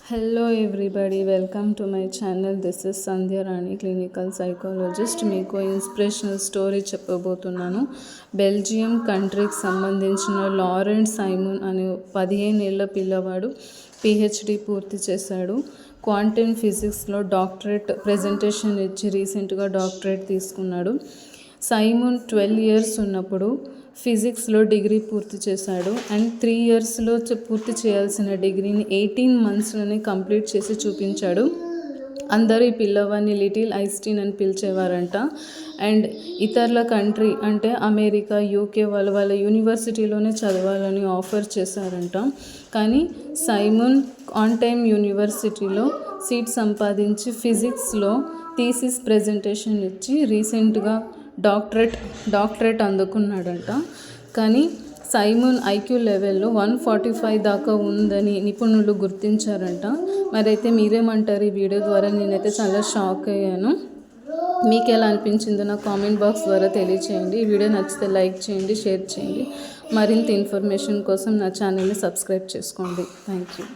Hello everybody, welcome to my channel. This is Sandhya Rani, clinical psychologist. మీకు inspirational story చెప్పబోతున్నాను. Belgium కంట్రీకి సంబంధించిన Laurent Simon అనే 15 ఏళ్ల పిల్లవాడు పిహెచ్డి పూర్తి చేశాడు. క్వాంటమ్ ఫిజిక్స్లో డాక్టరేట్ ప్రెజెంటేషన్ ఇచ్చి రీసెంట్గా డాక్టరేట్ తీసుకున్నాడు. సైమన్ 12 years ఉన్నప్పుడు ఫిజిక్స్లో డిగ్రీ పూర్తి చేశాడు. అండ్ 3 yearsలో పూర్తి చేయాల్సిన డిగ్రీని 18 monthsలోనే కంప్లీట్ చేసి చూపించాడు. అందరూ ఈ పిల్లవాడిని లిటిల్ ఐన్స్టీన్ అని పిలిచేవారంట. అండ్ ఇతరుల కంట్రీ అంటే అమెరికా, యూకే వాళ్ళ యూనివర్సిటీలోనే చదవాలని ఆఫర్ చేశారంట. కానీ సైమన్ క్వాంటమ్ యూనివర్సిటీలో సీట్ సంపాదించి ఫిజిక్స్లో థీసిస్ ప్రెజెంటేషన్ ఇచ్చి రీసెంట్గా డాక్టరేట్ అందుకున్నాడంట. కానీ సైమన్ ఐక్యూ లెవెల్లో 145 దాకా ఉందని నిపుణులు గుర్తించారంట. మరైతే మీరేమంటారు? ఈ వీడియో ద్వారా నేనైతే చాలా షాక్ అయ్యాను. మీకు ఎలా అనిపించిందో నా కామెంట్ బాక్స్ ద్వారా తెలియచేయండి. ఈ వీడియో నచ్చితే లైక్ చేయండి, షేర్ చేయండి. మరింత ఇన్ఫర్మేషన్ కోసం నా ఛానల్ని సబ్స్క్రైబ్ చేసుకోండి. Thank you.